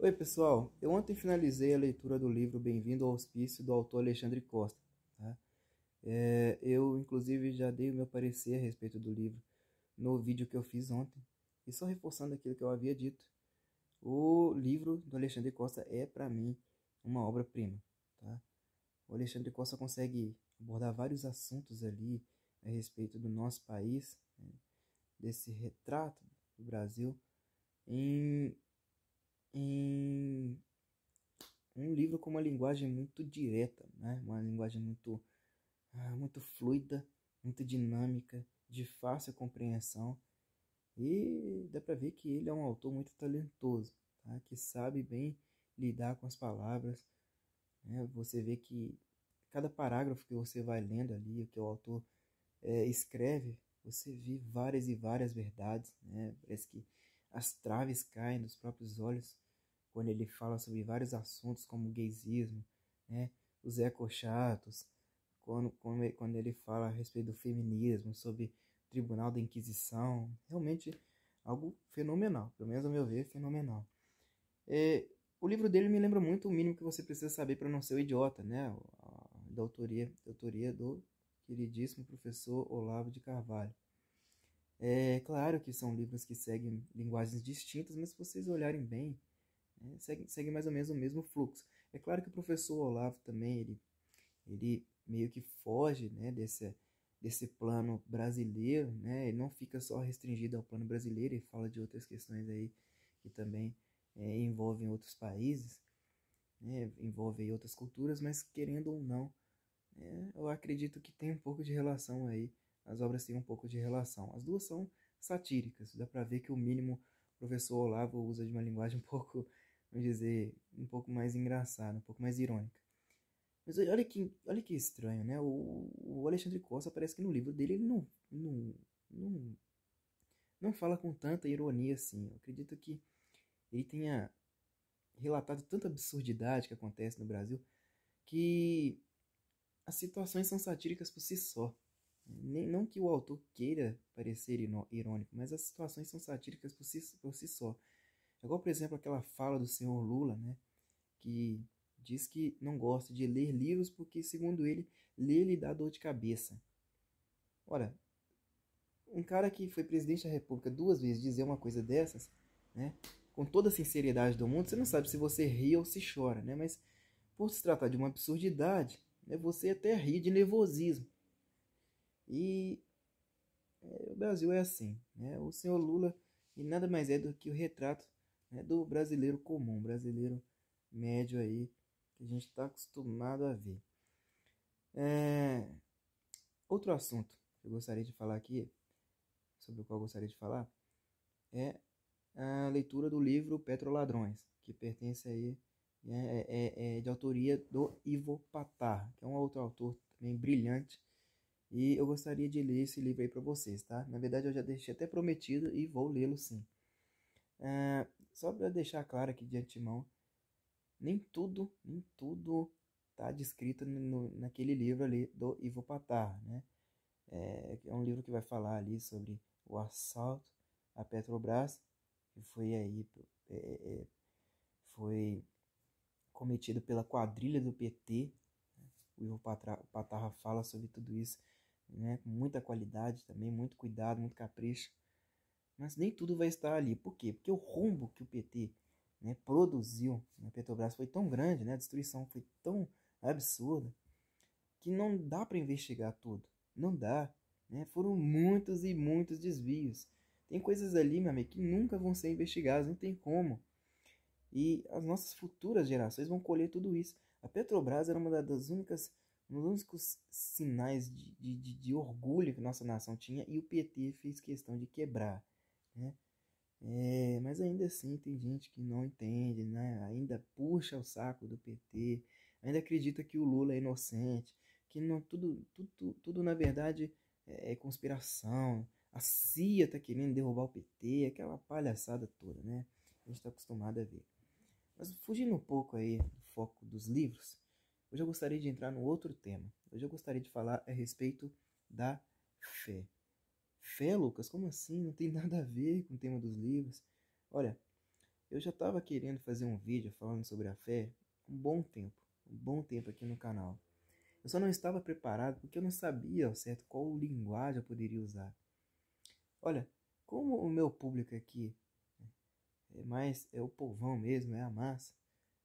Oi, pessoal. Eu ontem finalizei a leitura do livro Bem-vindo ao Hospício, do autor Alexandre Costa. Tá? Eu, inclusive, já dei o meu parecer a respeito do livro no vídeo que eu fiz ontem. E só reforçando aquilo que eu havia dito, o livro do Alexandre Costa é, para mim, uma obra-prima. Tá? O Alexandre Costa consegue abordar vários assuntos ali a respeito do nosso país, né? Desse retrato do Brasil, em, em um livro com uma linguagem muito direta, né? Uma linguagem muito fluida, muito dinâmica, de fácil compreensão. E dá para ver que ele é um autor muito talentoso, tá? Que sabe bem lidar com as palavras, né? Você vê que cada parágrafo que você vai lendo ali, que o autor escreve, você vê várias e várias verdades, né? Parece que as traves caem dos próprios olhos quando ele fala sobre vários assuntos como o gaysismo, né? Os ecochatos, quando ele fala a respeito do feminismo, sobre o Tribunal da Inquisição, realmente algo fenomenal, pelo menos ao meu ver, fenomenal. O livro dele me lembra muito O Mínimo que Você Precisa Saber para Não Ser um Idiota, né? Da autoria do queridíssimo professor Olavo de Carvalho. É claro que são livros que seguem linguagens distintas, mas se vocês olharem bem, né, segue mais ou menos o mesmo fluxo. É claro que o professor Olavo também, ele meio que foge, né, desse plano brasileiro, né? Ele não fica só restringido ao plano brasileiro, ele fala de outras questões aí que também envolvem outros países, né, envolvem outras culturas, mas querendo ou não, eu acredito que tem um pouco de relação aí, as obras têm um pouco de relação. As duas são satíricas, dá para ver que o mínimo o professor Olavo usa de uma linguagem um pouco, vamos dizer, um pouco mais engraçada, um pouco mais irônica. Mas olha que estranho, né? O Alexandre Costa parece que no livro dele ele não, não fala com tanta ironia assim. Eu acredito que ele tenha relatado tanta absurdidade que acontece no Brasil que as situações são satíricas por si só. Não que o autor queira parecer irônico, mas as situações são satíricas por si só. É igual, por exemplo, aquela fala do senhor Lula, né? Que diz que não gosta de ler livros porque, segundo ele, ler lhe dá dor de cabeça. Ora, um cara que foi presidente da República duas vezes dizer uma coisa dessas, né? Com toda a sinceridade do mundo, você não sabe se você ri ou se chora, né? Mas por se tratar de uma absurdidade, né, você até ri de nervosismo. E o Brasil é assim, né? O senhor Lula e nada mais é do que o retrato, né, do brasileiro comum, brasileiro médio aí, que a gente está acostumado a ver. É, Outro assunto que eu gostaria de falar aqui, sobre o qual eu gostaria de falar, é a leitura do livro Petroladrões, que pertence aí, né, é de autoria do Ivo Patar, que é um outro autor também brilhante. E eu gostaria de ler esse livro aí para vocês, tá? Na verdade, eu já deixei até prometido e vou lê-lo sim. Só para deixar claro aqui de antemão, nem tudo tá descrito naquele livro ali do Ivo Patar, né? É um livro que vai falar ali sobre o assalto à Petrobras, que foi aí foi cometido pela quadrilha do PT. O Ivo Patarra fala sobre tudo isso, né, com muita qualidade também, muito cuidado, muito capricho. Mas nem tudo vai estar ali. Por quê? Porque o rombo que o PT, né, produziu na Petrobras foi tão grande, né, a destruição foi tão absurda, que não dá para investigar tudo. Não dá. Né? Foram muitos e muitos desvios. Tem coisas ali, meu amigo, que nunca vão ser investigadas, não tem como. E as nossas futuras gerações vão colher tudo isso. A Petrobras era uma das únicas, um dos únicos sinais de orgulho que nossa nação tinha e o PT fez questão de quebrar. Né? Mas ainda assim tem gente que não entende, né? Ainda puxa o saco do PT, ainda acredita que o Lula é inocente, que não, tudo na verdade é conspiração. A CIA tá querendo derrubar o PT, aquela palhaçada toda, né? A gente está acostumado a ver. Mas fugindo um pouco aí do foco dos livros, hoje eu gostaria de entrar no outro tema. Hoje eu gostaria de falar a respeito da fé. Fé, Lucas? Como assim? Não tem nada a ver com o tema dos livros. Olha, eu já estava querendo fazer um vídeo falando sobre a fé um bom tempo aqui no canal. Eu só não estava preparado porque eu não sabia ao certo qual linguagem eu poderia usar. Olha, como o meu público aqui é o povão mesmo, é a massa,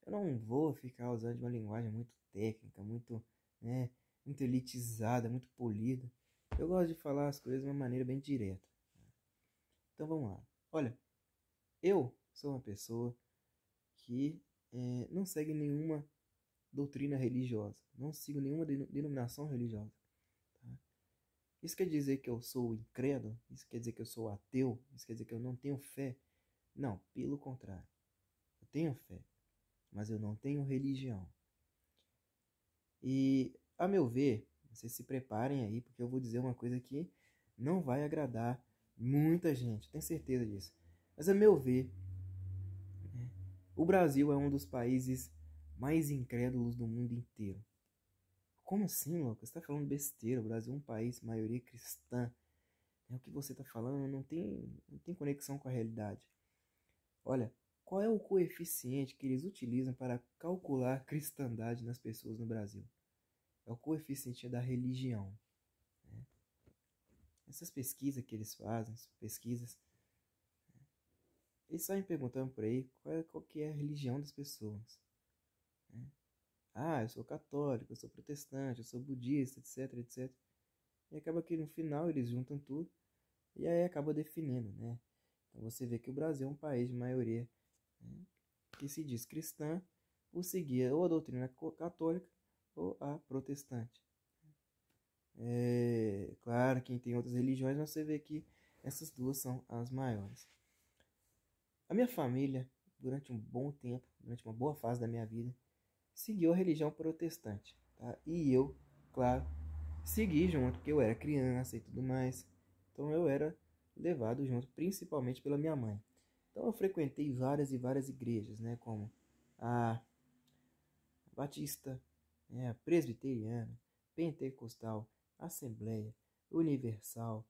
eu não vou ficar usando uma linguagem muito técnica, né, muito elitizada, muito polida. Eu gosto de falar as coisas de uma maneira bem direta. Então vamos lá. Olha, eu sou uma pessoa que não segue nenhuma doutrina religiosa, não sigo nenhuma denominação religiosa. Tá? Isso quer dizer que eu sou incrédulo? Isso quer dizer que eu sou ateu? Isso quer dizer que eu não tenho fé? Não, pelo contrário. Eu tenho fé, mas eu não tenho religião. E, a meu ver, vocês se preparem aí, porque eu vou dizer uma coisa que não vai agradar muita gente, tenho certeza disso. Mas, a meu ver, o Brasil é um dos países mais incrédulos do mundo inteiro. Como assim, louco? Você está falando besteira. O Brasil é um país, maioria cristã. O que você está falando não tem conexão com a realidade. Olha, qual é o coeficiente que eles utilizam para calcular a cristandade nas pessoas no Brasil? É o coeficiente da religião. Né? Essas pesquisas que eles fazem, eles saem perguntando por aí qual que é a religião das pessoas. Né? Ah, eu sou católico, eu sou protestante, eu sou budista, etc, etc. E acaba que no final eles juntam tudo e aí acaba definindo, né? Então você vê que o Brasil é um país de maioria, né, que se diz cristã por seguir ou a doutrina católica ou a protestante. É claro que tem outras religiões, mas você vê que essas duas são as maiores. A minha família, durante um bom tempo, durante uma boa fase da minha vida, seguiu a religião protestante. Tá? E eu, claro, segui junto, porque eu era criança e tudo mais. Então eu era levado junto, principalmente pela minha mãe. Então eu frequentei várias e várias igrejas, né, como a Batista, né, a Presbiteriana, Pentecostal, Assembleia, Universal,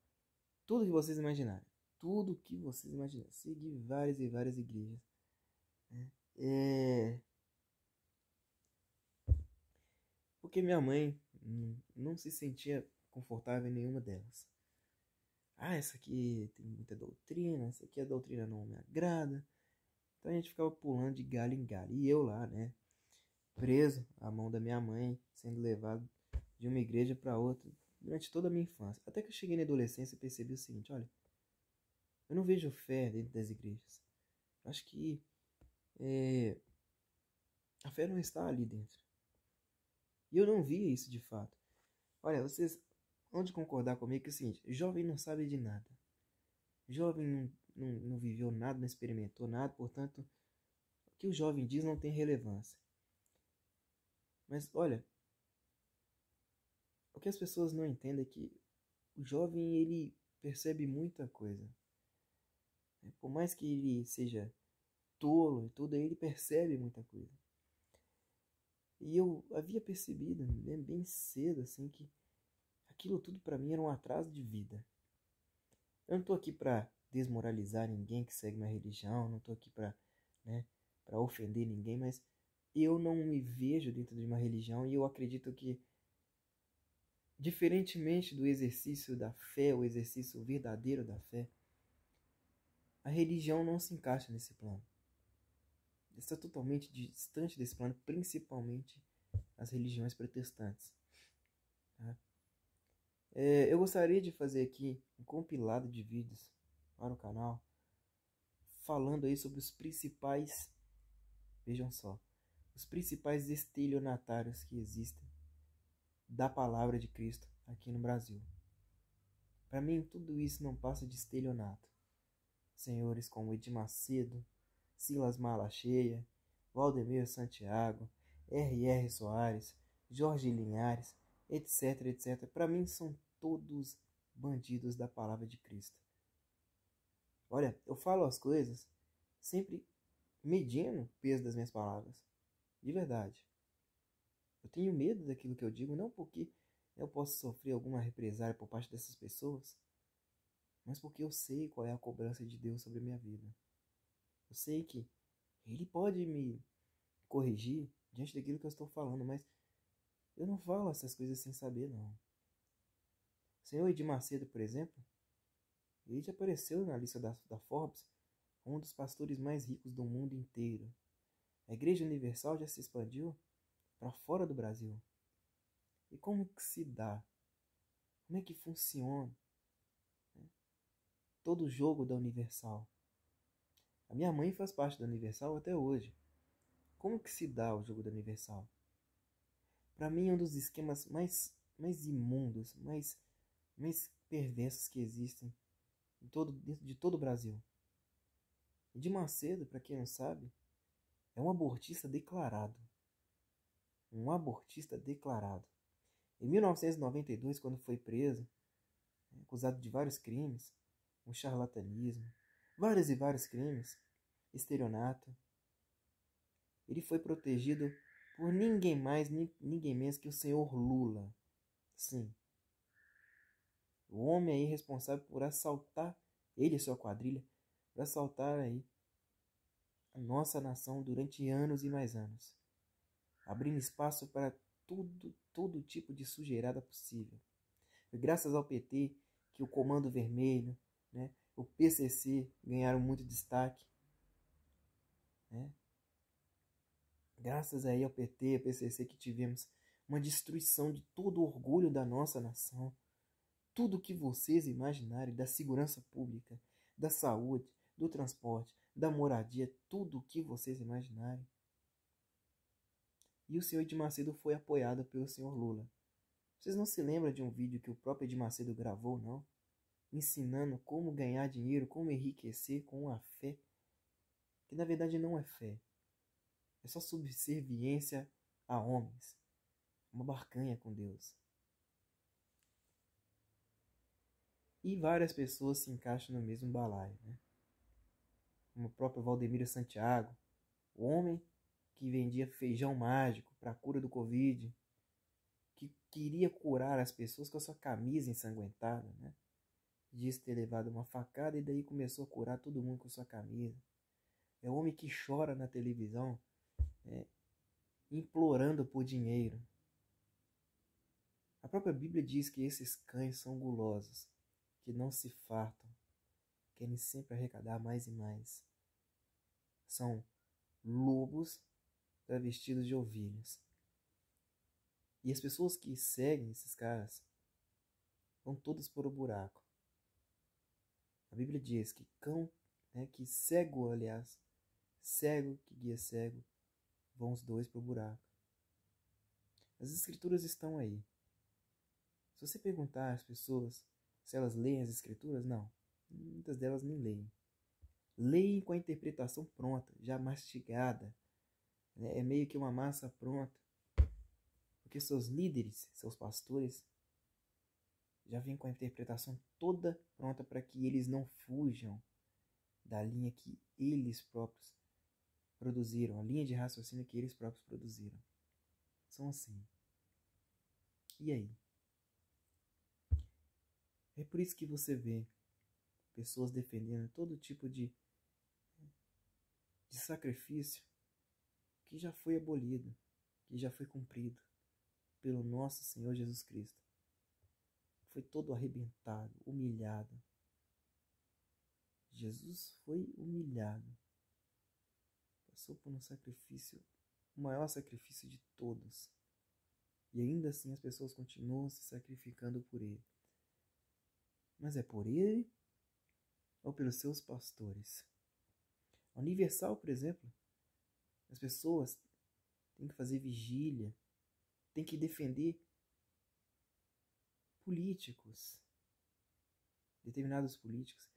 tudo que vocês imaginarem. Tudo que vocês imaginarem. Segui várias e várias igrejas. Né? Porque minha mãe não se sentia confortável em nenhuma delas. Ah, essa aqui tem muita doutrina, essa aqui a doutrina não me agrada. Então a gente ficava pulando de galho em galho. E eu lá, né, preso à mão da minha mãe, sendo levado de uma igreja para outra durante toda a minha infância. Até que eu cheguei na adolescência e percebi o seguinte, olha, eu não vejo fé dentro das igrejas. Eu acho que a fé não está ali dentro. E eu não via isso de fato. Olha, vocês vão de concordar comigo que é o seguinte, jovem não sabe de nada. Jovem não viveu nada, não experimentou nada, portanto, o que o jovem diz não tem relevância. Mas olha, o que as pessoas não entendem é que o jovem ele percebe muita coisa. Por mais que ele seja tolo e tudo, ele percebe muita coisa. E eu havia percebido bem cedo assim que aquilo tudo para mim era um atraso de vida. Eu não estou aqui para desmoralizar ninguém que segue minha religião, não estou aqui para, né, para ofender ninguém, mas eu não me vejo dentro de uma religião e eu acredito que, diferentemente do exercício da fé, o exercício verdadeiro da fé, a religião não se encaixa nesse plano. Está totalmente distante desse plano, principalmente as religiões protestantes. Tá? Eu gostaria de fazer aqui um compilado de vídeos para o canal, falando aí sobre os principais, vejam só, os principais estelionatários que existem da palavra de Cristo aqui no Brasil. Para mim, tudo isso não passa de estelionato. Senhores como Edir Macedo, Silas Malacheia, Valdemir Santiago, R.R. Soares, Jorge Linhares, etc, etc. Para mim são todos bandidos da palavra de Cristo. Olha, eu falo as coisas sempre medindo o peso das minhas palavras. De verdade. Eu tenho medo daquilo que eu digo, não porque eu possa sofrer alguma represália por parte dessas pessoas, mas porque eu sei qual é a cobrança de Deus sobre a minha vida. Eu sei que Ele pode me corrigir diante daquilo que eu estou falando, mas eu não falo essas coisas sem saber, não. O senhor Edir Macedo, por exemplo, ele já apareceu na lista da Forbes como um dos pastores mais ricos do mundo inteiro. A Igreja Universal já se expandiu para fora do Brasil. E como que se dá? Como é que funciona, né, todo o jogo da Universal? A minha mãe faz parte da Universal até hoje. Como que se dá o jogo da Universal? Para mim é um dos esquemas mais imundos, mais perversos que existem dentro de todo o Brasil. Edir Macedo, para quem não sabe, é um abortista declarado. Um abortista declarado. Em 1992, quando foi preso, acusado de vários crimes, um charlatanismo, vários e vários crimes, estelionato, ele foi protegido por ninguém mais, ninguém menos que o senhor Lula. Sim. O homem aí responsável por assaltar, ele e sua quadrilha, por assaltar aí a nossa nação durante anos e mais anos, abrindo espaço para todo tipo de sujeirada possível. Foi graças ao PT que o Comando Vermelho, né, o PCC ganharam muito destaque, né? Graças aí ao PT, ao PCC, que tivemos uma destruição de todo o orgulho da nossa nação. Tudo que vocês imaginarem da segurança pública, da saúde, do transporte, da moradia, tudo o que vocês imaginarem. E o senhor Edir Macedo foi apoiado pelo senhor Lula. Vocês não se lembram de um vídeo que o próprio Edir Macedo gravou, não? Ensinando como ganhar dinheiro, como enriquecer com a fé, que na verdade não é fé. É só subserviência a homens. Uma barganha com Deus. E várias pessoas se encaixam no mesmo balaio, né? Como o próprio Valdemiro Santiago, o homem que vendia feijão mágico para a cura do Covid, que queria curar as pessoas com a sua camisa ensanguentada, né? Diz ter levado uma facada e daí começou a curar todo mundo com sua camisa. É o homem que chora na televisão, né, implorando por dinheiro. A própria Bíblia diz que esses cães são gulosos, que não se fartam, querem sempre arrecadar mais e mais. São lobos travestidos de ovelhas. E as pessoas que seguem esses caras vão todas por o buraco. A Bíblia diz que cão, né, que cego, aliás, cego que guia cego, vão os dois para o buraco. As escrituras estão aí. Se você perguntar às pessoas se elas leem as escrituras, não. Muitas delas nem leem. Leem com a interpretação pronta, já mastigada. É meio que uma massa pronta. Porque seus líderes, seus pastores, já vêm com a interpretação toda pronta para que eles não fujam da linha que eles próprios produziram, a linha de raciocínio que eles próprios produziram. São assim. E aí? É por isso que você vê pessoas defendendo todo tipo de sacrifício que já foi abolido, que já foi cumprido pelo nosso Senhor Jesus Cristo. Foi todo arrebentado, humilhado. Jesus foi humilhado. Passou por um sacrifício, o maior sacrifício de todos. E ainda assim as pessoas continuam se sacrificando por ele. Mas é por ele ou pelos seus pastores? A Universal, por exemplo, as pessoas têm que fazer vigília, têm que defender políticos, determinados políticos,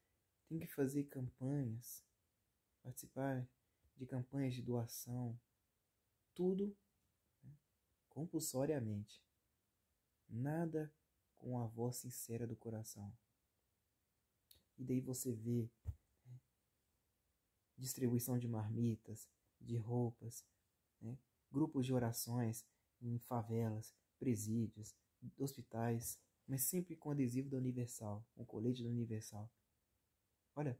têm que fazer campanhas, participar de campanhas de doação, tudo, né, compulsoriamente. Nada com a voz sincera do coração. E daí você vê, né, distribuição de marmitas, de roupas, né, grupos de orações em favelas, presídios, hospitais, mas sempre com adesivo da Universal, com colete da Universal. Olha,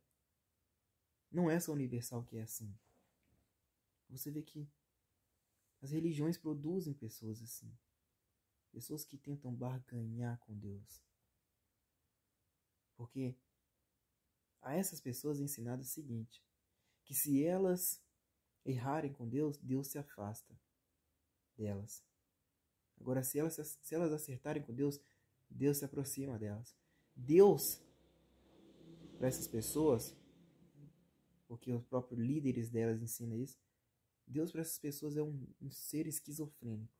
não é só a Universal que é assim. Você vê que as religiões produzem pessoas assim. Pessoas que tentam barganhar com Deus. Porque a essas pessoas é ensinado o seguinte, que se elas errarem com Deus, Deus se afasta delas. Agora, se elas acertarem com Deus, Deus se aproxima delas. Deus, para essas pessoas, porque os próprios líderes delas ensinam isso, Deus para essas pessoas é um ser esquizofrênico.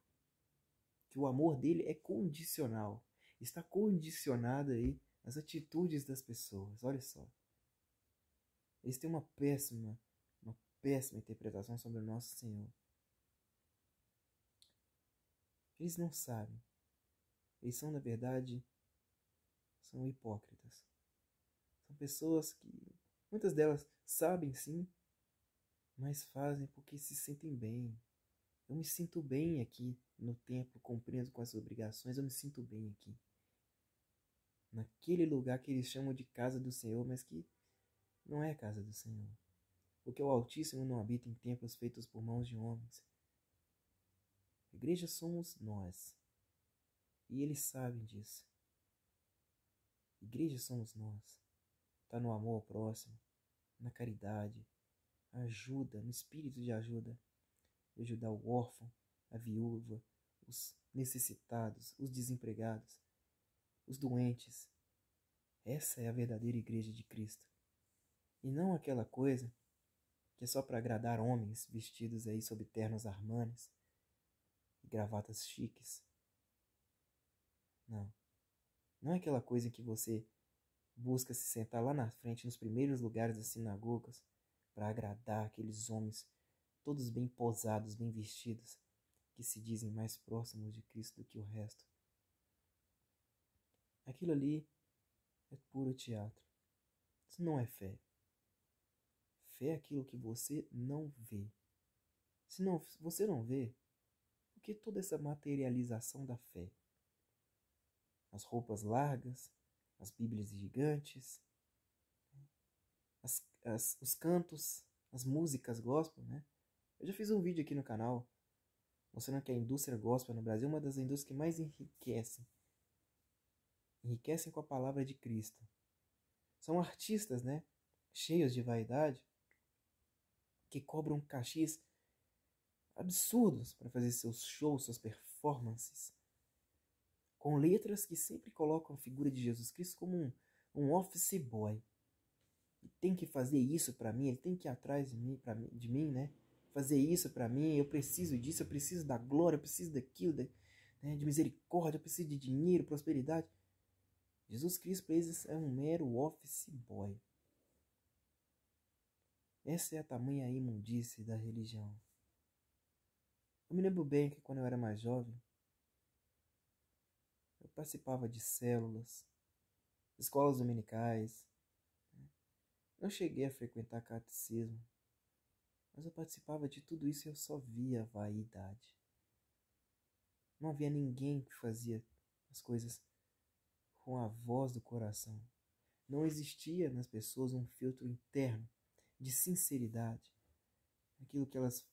Que o amor dele é condicional. Está condicionado aí às atitudes das pessoas. Olha só. Eles têm uma péssima interpretação sobre o nosso Senhor. Eles não sabem. Eles são, na verdade, são hipócritas. São pessoas que, muitas delas sabem sim, mas fazem porque se sentem bem. Eu me sinto bem aqui no templo, cumprindo com as obrigações, eu me sinto bem aqui. Naquele lugar que eles chamam de casa do Senhor, mas que não é casa do Senhor. Porque o Altíssimo não habita em templos feitos por mãos de homens. A igreja somos nós. E eles sabem disso. A igreja somos nós. Está no amor ao próximo, na caridade, ajuda, no espírito de ajuda. De ajudar o órfão, a viúva, os necessitados, os desempregados, os doentes. Essa é a verdadeira igreja de Cristo. E não aquela coisa que é só para agradar homens vestidos aí sob ternos Armanis e gravatas chiques. Não. Não é aquela coisa em que você busca se sentar lá na frente, nos primeiros lugares das sinagogas, para agradar aqueles homens todos bem posados, bem vestidos, que se dizem mais próximos de Cristo do que o resto. Aquilo ali é puro teatro. Isso não é fé. Fé é aquilo que você não vê. Se você não vê, por que toda essa materialização da fé? As roupas largas, as bíblias gigantes, os cantos, as músicas gospel, né? Eu já fiz um vídeo aqui no canal mostrando que a indústria gospel no Brasil é uma das indústrias que mais enriquecem. Enriquecem com a palavra de Cristo. São artistas, né? Cheios de vaidade, que cobram cachês absurdos para fazer seus shows, suas performances, com letras que sempre colocam a figura de Jesus Cristo como um office boy. Ele tem que fazer isso para mim, ele tem que ir atrás de mim, né? Fazer isso para mim, eu preciso disso, eu preciso da glória, eu preciso daquilo, né? De misericórdia, eu preciso de dinheiro, prosperidade. Jesus Cristo para eles é um mero office boy. Essa é a tamanha imundície da religião. Eu me lembro bem que quando eu era mais jovem, eu participava de células, escolas dominicais. Não cheguei a frequentar catecismo, mas eu participava de tudo isso e eu só via vaidade. Não havia ninguém que fazia as coisas com a voz do coração. Não existia nas pessoas um filtro interno de sinceridade, aquilo que elas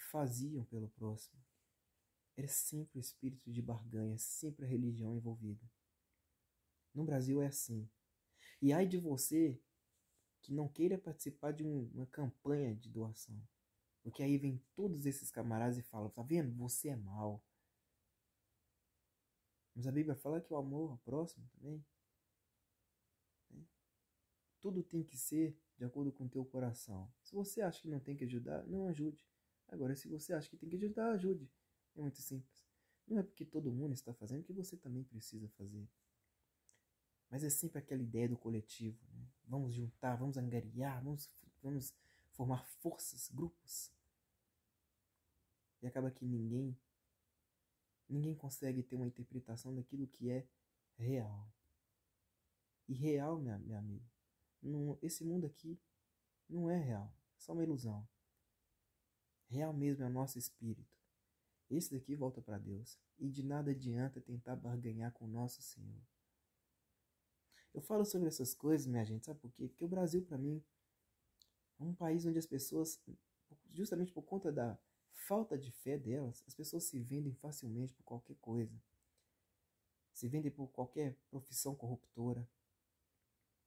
faziam pelo próximo. Era sempre o espírito de barganha, sempre a religião envolvida. No Brasil é assim. E ai de você que não queira participar de uma campanha de doação. Porque aí vem todos esses camaradas e falam, tá vendo? Você é mau. Mas a Bíblia fala que o amor ao próximo também. Né? Tudo tem que ser de acordo com o teu coração. Se você acha que não tem que ajudar, não ajude. Agora, se você acha que tem que ajudar, ajude. É muito simples. Não é porque todo mundo está fazendo que você também precisa fazer. Mas é sempre aquela ideia do coletivo. Né? Vamos juntar, vamos angariar, vamos formar forças, grupos. E acaba que ninguém consegue ter uma interpretação daquilo que é real. E real, minha amiga, esse mundo aqui não é real, é só uma ilusão. Real mesmo é o nosso espírito. Esse daqui volta para Deus. E de nada adianta tentar barganhar com o nosso Senhor. Eu falo sobre essas coisas, minha gente, sabe por quê? Porque o Brasil, para mim, é um país onde as pessoas, por justamente por conta da falta de fé delas, as pessoas se vendem facilmente por qualquer coisa. Se vendem por qualquer profissão corruptora.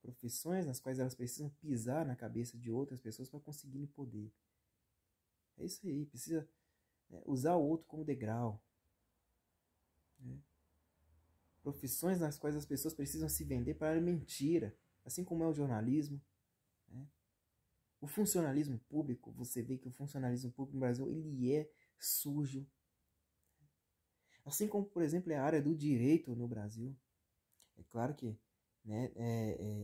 Profissões nas quais elas precisam pisar na cabeça de outras pessoas para conseguirem poder. É isso aí, precisa usar o outro como degrau. Né? Profissões nas quais as pessoas precisam se vender para a mentira, assim como é o jornalismo. Né? O funcionalismo público, você vê que o funcionalismo público no Brasil ele é sujo. Assim como, por exemplo, é a área do direito no Brasil. É claro que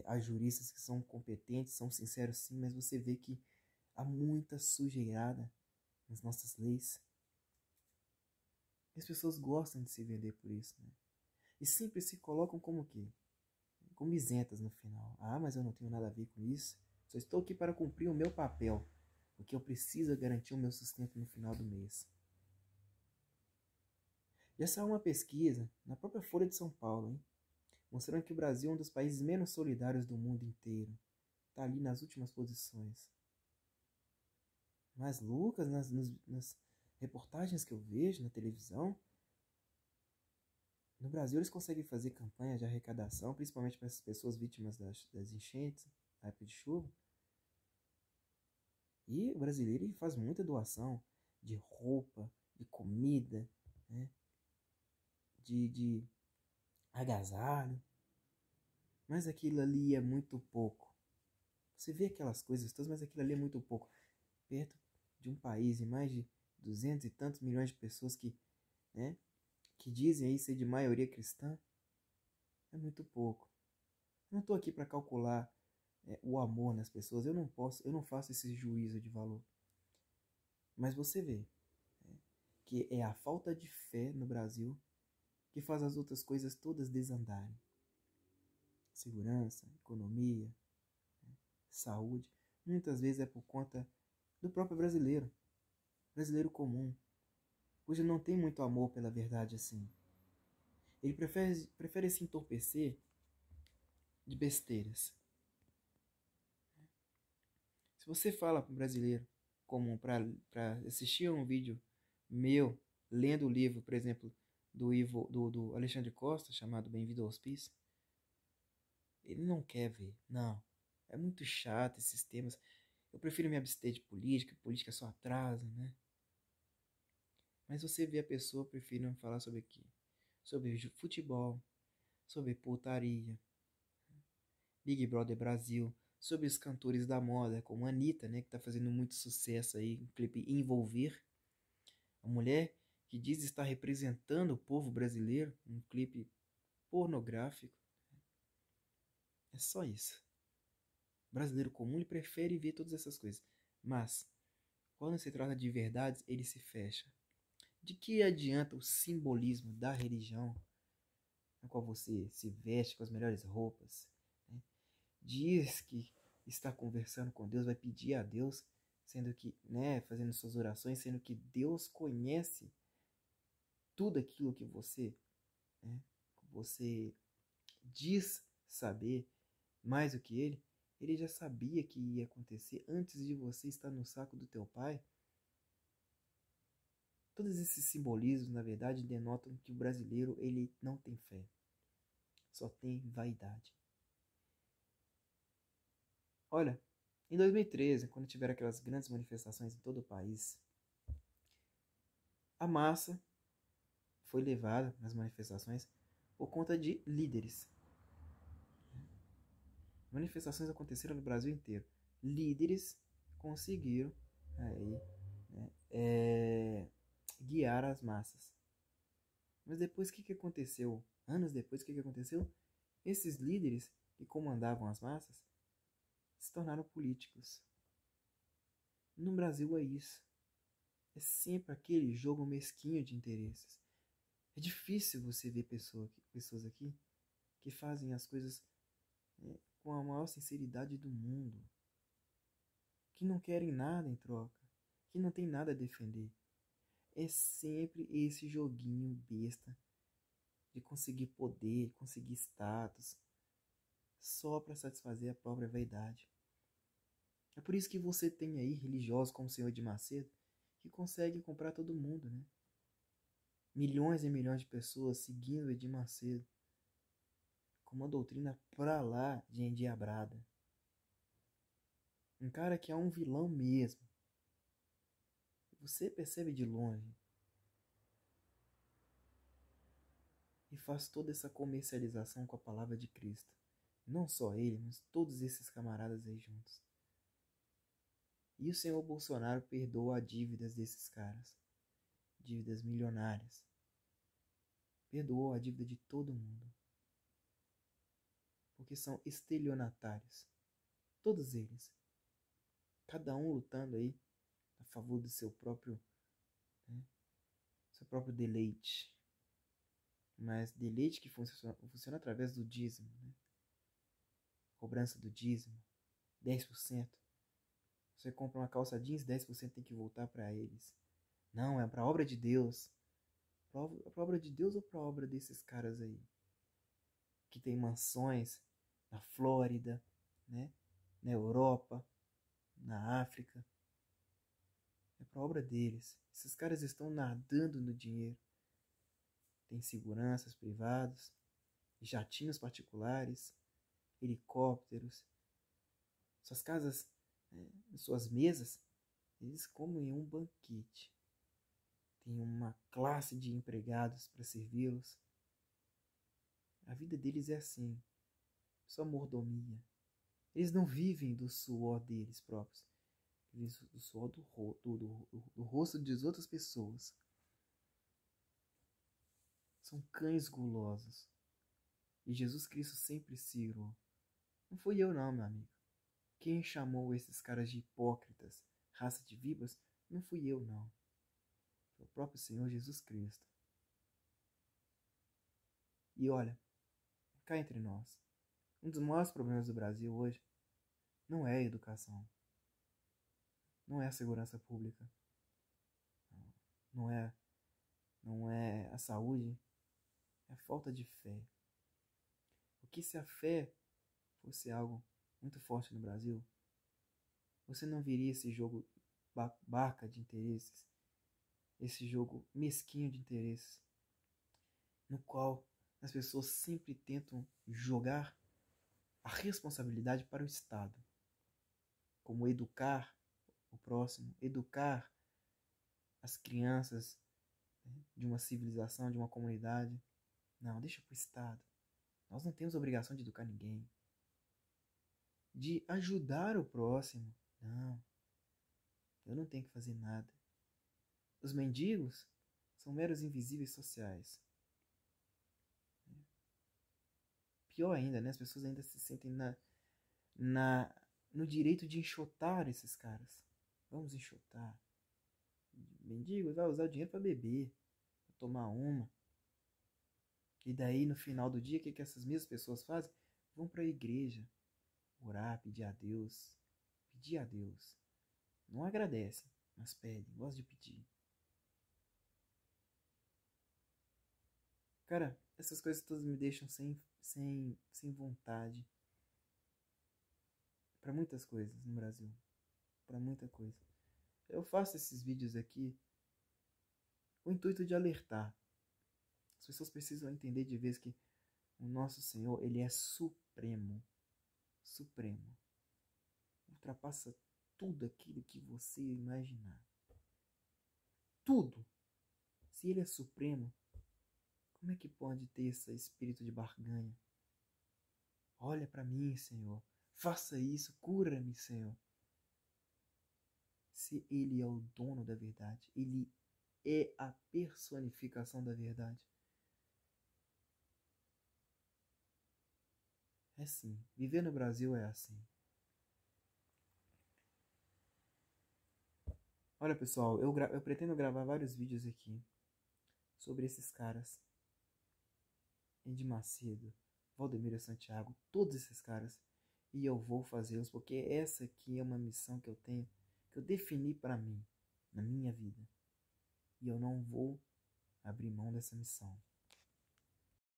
há juristas que são competentes, são sinceros sim, mas você vê que há muita sujeirada nas nossas leis. E as pessoas gostam de se vender por isso. Né? E sempre se colocam como o quê? Como isentas no final. Ah, mas eu não tenho nada a ver com isso. Só estou aqui para cumprir o meu papel. Porque eu preciso garantir o meu sustento no final do mês. Já saiu uma pesquisa na própria Folha de São Paulo, hein? Mostrando que o Brasil é um dos países menos solidários do mundo inteiro. Está ali nas últimas posições. Mas, Lucas, nas reportagens que eu vejo na televisão, no Brasil eles conseguem fazer campanha de arrecadação, principalmente para essas pessoas vítimas das enchentes, na época de chuva. E o brasileiro faz muita doação de roupa, de comida, né? de agasalho. Mas aquilo ali é muito pouco. Você vê aquelas coisas todas, mas aquilo ali é muito pouco. Perto de um país em mais de 200 e tantos milhões de pessoas que dizem aí ser de maioria cristã, é muito pouco. Eu não estou aqui para calcular o amor nas pessoas. Eu não faço esse juízo de valor. Mas você vê que é a falta de fé no Brasil que faz as outras coisas todas desandarem. Segurança, economia, saúde. Muitas vezes é por conta do próprio brasileiro comum, cujo não tem muito amor pela verdade assim. Ele prefere se entorpecer de besteiras. Se você fala para um brasileiro comum para assistir a um vídeo meu lendo o livro, por exemplo, do Alexandre Costa, chamado Bem-vindo ao Hospício, ele não quer ver. Não. É muito chato esses temas. Eu prefiro me abster de política só atrasa, né? Mas você vê a pessoa preferindo falar sobre o quê? Sobre futebol, sobre putaria, Big Brother Brasil, sobre os cantores da moda, como a Anitta, né, que está fazendo muito sucesso aí, um clipe Envolver. A mulher que diz estar representando o povo brasileiro, um clipe pornográfico. É só isso. O brasileiro comum ele prefere ver todas essas coisas. Mas, quando se trata de verdades, ele se fecha. De que adianta o simbolismo da religião, na qual você se veste com as melhores roupas, né? Diz que está conversando com Deus, vai pedir a Deus, sendo que, fazendo suas orações, sendo que Deus conhece tudo aquilo que você diz saber mais do que ele já sabia que ia acontecer antes de você estar no saco do teu pai. Todos esses simbolismos, na verdade, denotam que o brasileiro ele não tem fé, só tem vaidade. Olha, em 2013, quando tiveram aquelas grandes manifestações em todo o país, a massa foi levada nas manifestações por conta de líderes. Manifestações aconteceram no Brasil inteiro. Líderes conseguiram aí, guiar as massas. Mas depois o que aconteceu? Anos depois, o que aconteceu? Esses líderes que comandavam as massas se tornaram políticos. No Brasil é isso. É sempre aquele jogo mesquinho de interesses. É difícil você ver pessoas aqui que fazem as coisas com a maior sinceridade do mundo, que não querem nada em troca, que não tem nada a defender. É sempre esse joguinho besta de conseguir poder, conseguir status, só para satisfazer a própria vaidade. É por isso que você tem aí religiosos como o Senhor de Macedo, que conseguem comprar todo mundo, né? Milhões e milhões de pessoas seguindo Edir Macedo, com uma doutrina pra lá de endiabrada. Um cara que é um vilão mesmo. Você percebe de longe. E faz toda essa comercialização com a palavra de Cristo. Não só ele, mas todos esses camaradas aí juntos. E o senhor Bolsonaro perdoa as dívidas desses caras. Dívidas milionárias. Perdoou a dívida de todo mundo. Porque são estelionatários. Todos eles. Cada um lutando aí a favor do seu próprio deleite. Mas deleite que funciona através do dízimo, né? Cobrança do dízimo, 10%. Você compra uma calça jeans, 10% tem que voltar para eles. Não, é para a obra de Deus. Para a obra de Deus ou para a obra desses caras aí? Que tem mansões na Flórida, né? Na Europa, na África. É para a obra deles. Esses caras estão nadando no dinheiro. Tem seguranças privados, jatinhos particulares, helicópteros. Suas casas, suas mesas, eles comem um banquete. Tem uma classe de empregados para servi-los. A vida deles é assim, só mordomia. Eles não vivem do suor deles próprios, vivem do suor do rosto de outras pessoas. São cães gulosos. E Jesus Cristo sempre se irou. Não fui eu não, meu amigo. Quem chamou esses caras de hipócritas, raça de víboras, não fui eu não. Foi o próprio Senhor Jesus Cristo. E olha, cá entre nós, um dos maiores problemas do Brasil hoje não é a educação, não é a segurança pública, não é a saúde, é a falta de fé. Porque se a fé fosse algo muito forte no Brasil, você não viria esse jogo babaca de interesses, esse jogo mesquinho de interesses, no qual as pessoas sempre tentam jogar a responsabilidade para o Estado, como educar o próximo, educar as crianças de uma civilização, de uma comunidade. Não, deixa para o Estado. Nós não temos a obrigação de educar ninguém. De ajudar o próximo. Não, eu não tenho que fazer nada. Os mendigos são meros invisíveis sociais. Pior ainda, né? As pessoas ainda se sentem no direito de enxotar esses caras. Vamos enxotar. Mendigo vai usar o dinheiro para beber, para tomar uma. E daí, no final do dia, o que essas mesmas pessoas fazem? Vão para a igreja, orar, pedir a Deus. Pedir a Deus. Não agradecem, mas pedem, gostam de pedir. Cara, essas coisas todas me deixam sem vontade. Para muitas coisas no Brasil. Para muita coisa. Eu faço esses vídeos aqui com o intuito de alertar. As pessoas precisam entender de vez que o nosso Senhor, ele é supremo. Supremo. Ultrapassa tudo aquilo que você imaginar. Tudo. Se ele é supremo, como é que pode ter esse espírito de barganha? Olha para mim, Senhor. Faça isso, cura-me, Senhor. Se ele é o dono da verdade, ele é a personificação da verdade. É assim. Viver no Brasil é assim. Olha, pessoal, eu pretendo gravar vários vídeos aqui sobre esses caras. Edir Macedo, Valdemiro Santiago, todos esses caras. E eu vou fazê-los porque essa aqui é uma missão que eu tenho, que eu defini para mim, na minha vida. E eu não vou abrir mão dessa missão.